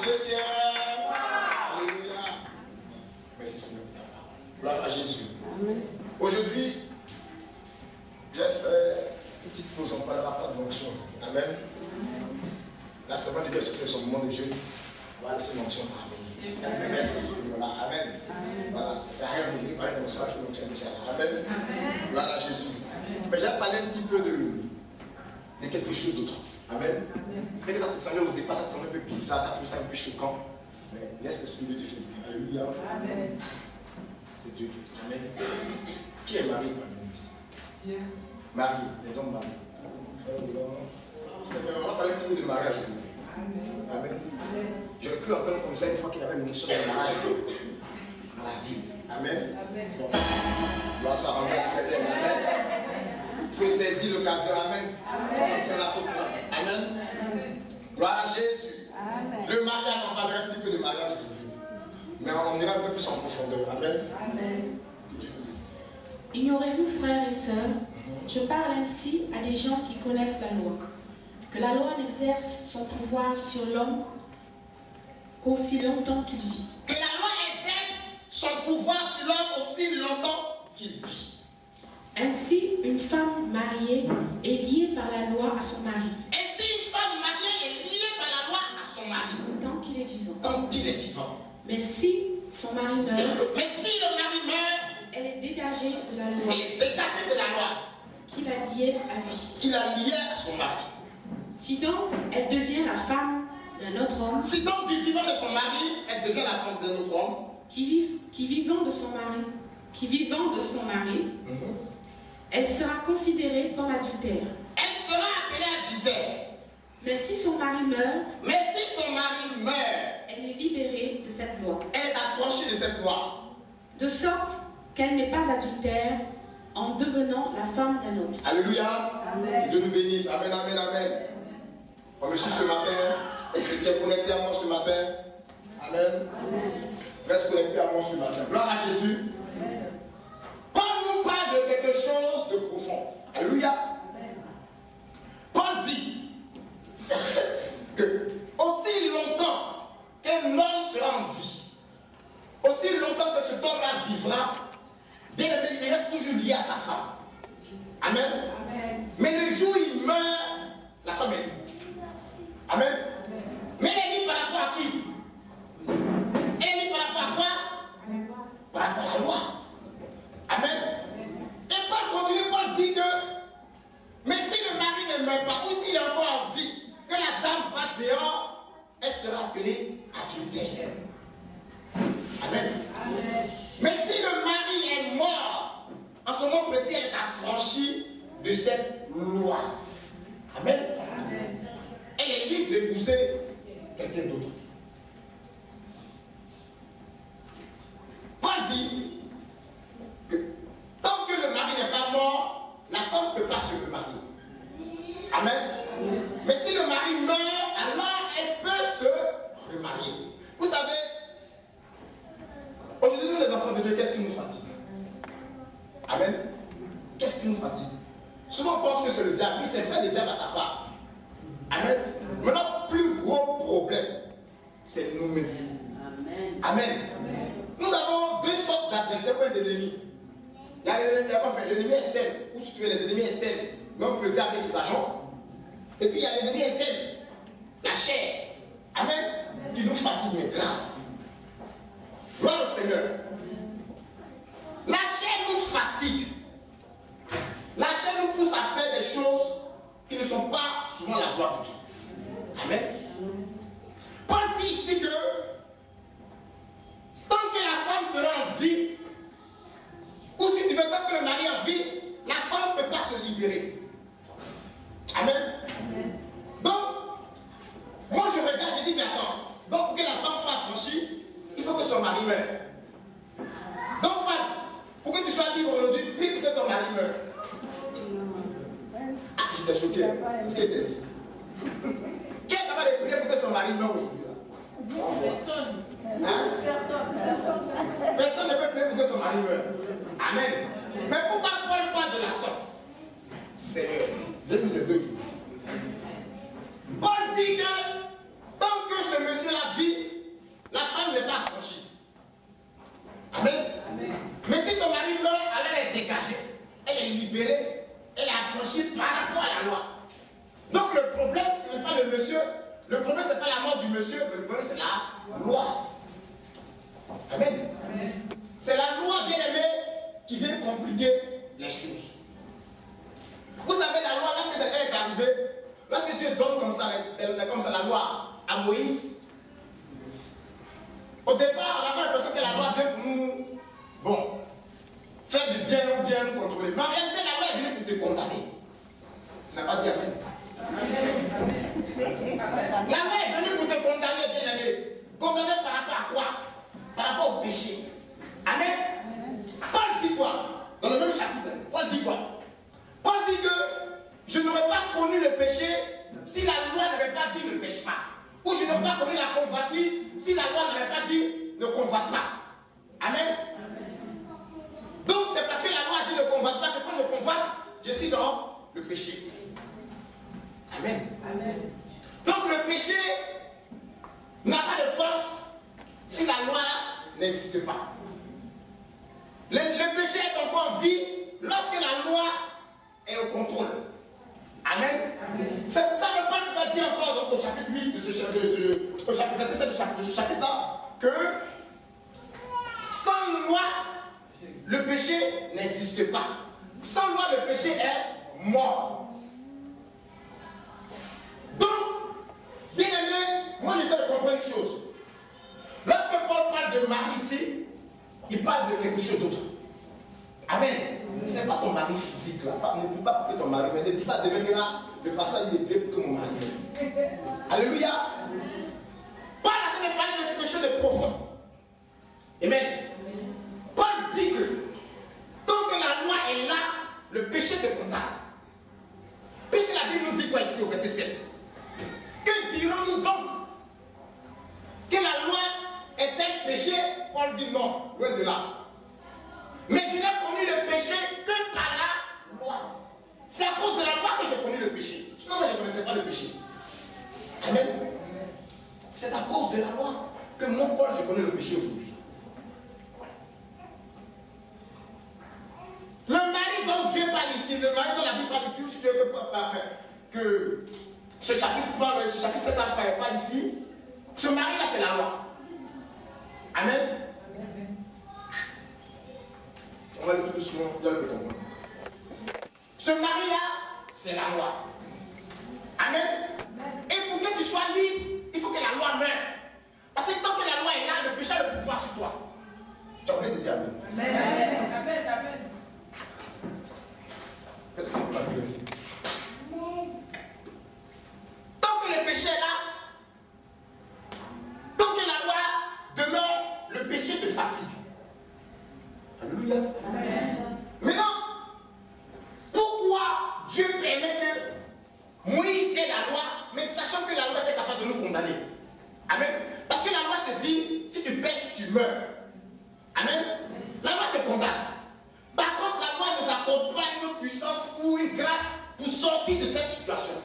Dieu tient. Alléluia. Merci Seigneur pour ta parole. Gloire à Jésus. Aujourd'hui, j'ai fait une petite pause. On ne parlera pas de l'onction aujourd'hui. Amen. La semaine de Dieu, c'est son moment de jeûne. On va laisser l'onction parler. Amen. Merci Seigneur. Amen. Voilà, ça ne sert à rien de venir parler de l'onction avec l'onction déjà. Amen. Gloire à Jésus. Mais j'ai parlé un petit peu de quelque chose d'autre. Amen. Peut-être que ça te semblait au départ, ça te semblait un peu bizarre, ça te semblait un peu choquant. Mais laisse l'Esprit de Dieu te faire. Alléluia. Amen. C'est Dieu. Amen. Qui est marié parmi nous ici? Marie, les hommes mariés. Seigneur, on va parler un petit peu de mariage aujourd'hui. Amen. J'aurais pu entendre comme ça une fois qu'il y avait une notion de mariage dans la vie. Amen. Bon. Gloire soit rendue à l'Éternel. Amen. Il faut saisir l'occasion. Amen. On tient la faute. Amen. Gloire à Jésus. Amen. Le mariage, on parlera un petit peu de mariage aujourd'hui. Mais on ira un peu plus en profondeur. Amen. Amen. Ignorez-vous, frères et sœurs, je parle ainsi à des gens qui connaissent la loi, que la loi n'exerce son pouvoir sur l'homme qu'aussi longtemps qu'il vit. Que la loi exerce son pouvoir sur l'homme aussi longtemps qu'il vit. Ainsi, une femme mariée est liée par la loi à son mari. Ainsi, une femme mariée est liée par la loi à son mari. Tant qu'il est vivant. Tant qu'il est vivant. Mais si son mari meurt, mais si le mari meurt, elle est dégagée de la loi. Elle est dégagée de la loi. Qu'il a liée à lui. Qu'il a liée à son mari. Si donc elle devient la femme d'un autre homme. Si donc du vivant de son mari, elle devient la femme d'un autre homme. Qui vivant de son mari, elle sera considérée comme adultère. Elle sera appelée adultère. Mais si son mari meurt, elle est libérée de cette loi. Elle est affranchie de cette loi. De sorte qu'elle n'est pas adultère en devenant la femme d'un autre. Alléluia. Amen. Dieu nous bénisse. Amen, amen, amen. On me suit ce matin. Est-ce que tu es connecté à moi ce matin? Amen. Reste connecté à moi ce matin. Gloire à Jésus. Paul nous parle de quelque chose de profond. Alléluia. Paul dit que aussi longtemps qu'un homme sera en vie, aussi longtemps que cet homme-là vivra, bien aimé, il reste toujours lié à sa femme. Amen. Amen. Mais le jour où il meurt, la femme est libre. Amen. Amen. Mais elle est libre par rapport à qui? Elle est libre par rapport à quoi? Par rapport à la loi. Amen. Et Paul continue, Paul dit que mais si le mari ne meurt pas, ou s'il est encore en vie, que la dame va dehors, elle sera appelée adultère. Amen. Amen. Mais si le mari est mort, en ce moment précis, elle est affranchie de cette loi. Amen. Amen. Elle est libre d'épouser quelqu'un d'autre. Paul dit que tant que le mari n'est pas mort, la femme ne peut pas se remarier. Amen. Amen. Mais si le mari meurt, alors elle peut se remarier. Vous savez, aujourd'hui, nous les enfants de Dieu, qu'est-ce qui nous fatigue? Amen. Qu'est-ce qui nous fatigue? Souvent on pense que c'est le diable. Oui, c'est vrai, le diable à sa part. Amen. Mais notre plus gros problème, c'est nous-mêmes. Amen. Amen. Nous avons deux sortes d'adversaires ou d'ennemis. Il y a l'ennemi externe, ou si tu veux les ennemis externes, donc le diable et ses agents. Et puis il y a l'ennemi interne, la chair. Amen. Qui nous fatigue, mais grave. Gloire au Seigneur. La chair nous fatigue. La chair nous pousse à faire des choses qui ne sont pas souvent la gloire de Dieu. Amen. Paul dit ici que tant que la femme sera en vie, ou si tu veux pas que le mari en vie, la femme ne peut pas se libérer. Amen. Amen. Donc, moi je regarde, je dis, mais attends, donc pour que la femme soit affranchie, il faut que son mari meure. Donc, femme, pour que tu sois libre aujourd'hui, prie pour que ton mari meure. Ah, j'étais choqué. C'est ce qu'elle t'a dit. Qui est capable de prier pour que son mari meure aujourd'hui? Personne. Hein? Personne ne peut prier pour que son mari meure. Amen. Mais pourquoi Paul parle de la sorte? Seigneur, Dieu nous aide deux jours. Paul dit que tant que ce monsieur-là vit, libérée, elle est affranchie par rapport à la loi. Donc le problème, ce n'est pas le monsieur, le problème, ce n'est pas la mort du monsieur, mais le problème, c'est la loi. Amen. C'est la loi, bien aimée, qui vient compliquer les choses. Vous savez, la loi, lorsqu'elle est arrivée, lorsque Dieu donne comme ça la loi à Moïse, au départ, on avait l'impression que la loi vient pour nous, bon, faire du bien ou bien nous contrôler. Mais en réalité, la loi est venue pour te condamner. Ça n'a pas dit amen. La loi est venue pour te condamner, bien aimé. Condamner par rapport à quoi? Par rapport au péché. Amen. Paul dit quoi? Dans le même chapitre, Paul dit quoi? Paul dit que je n'aurais pas connu le péché si la loi n'avait pas dit ne pêche pas. Ou je n'aurais pas connu la convoitise si la loi n'avait pas dit ne convoite pas. Amen. Donc c'est parce que la loi a dit ne convoite pas que quand je convoite, je suis dans le péché. Amen. Donc le péché n'a pas de force si la loi n'existe pas. Le péché est encore en vie lorsque la loi est au contrôle. Amen. Ça ne peut pas dire encore donc, au chapitre 8 de ce chapitre, verset 7 de ce chapitre-là que sans loi, le péché n'existe pas. Sans loi, le péché est mort. Donc, bien aimé, moi j'essaie de comprendre une chose. Lorsque Paul parle de mari ici, il parle de quelque chose d'autre. Amen. Ce n'est pas ton mari physique là. Ne dis pas pour que ton mari, mais ne dis pas demain que là, le passage il est prêt pour que mon mari meure. Alléluia. Paul a train de parler de quelque chose de profond. Amen. Paul dit que tant que la loi est là, le péché te condamne. Puisque la Bible nous dit quoi ici au verset 7? Que dirons-nous donc? Que la loi est-elle péché? Paul dit non, loin de là. Mais je n'ai connu le péché que par la loi. C'est à cause de la loi que j'ai connu le péché. Sinon, moi, je ne connaissais pas le péché. Amen. C'est à cause de la loi que mon Paul, je connais le péché aujourd'hui. Le mari dont Dieu parle ici, le mari dont la Bible parle ici, ou si Dieu veut pas faire que ce chapitre 7 parle ici, ce mari-là, c'est la loi. Amen. On va le tout doucement, bien le comprendre. Ce mari-là, c'est la loi. Amen. Et pour que tu sois libre, il faut que la loi meure. Parce que tant que la loi est là, le péché a le pouvoir sur toi. Tu as oublié de dire amen. Amen. Amen. Tant que le péché est là, tant que la loi demeure, le péché te fatigue. Alléluia. Maintenant, pourquoi Dieu permet que Moïse ait la loi, mais sachant que la loi est capable de nous condamner? Amen. Parce que la loi te dit, si tu pêches, tu meurs. Amen. La loi te condamne. Par contre, la loi ne t'accorde pas une puissance ou une grâce pour sortir de cette situation.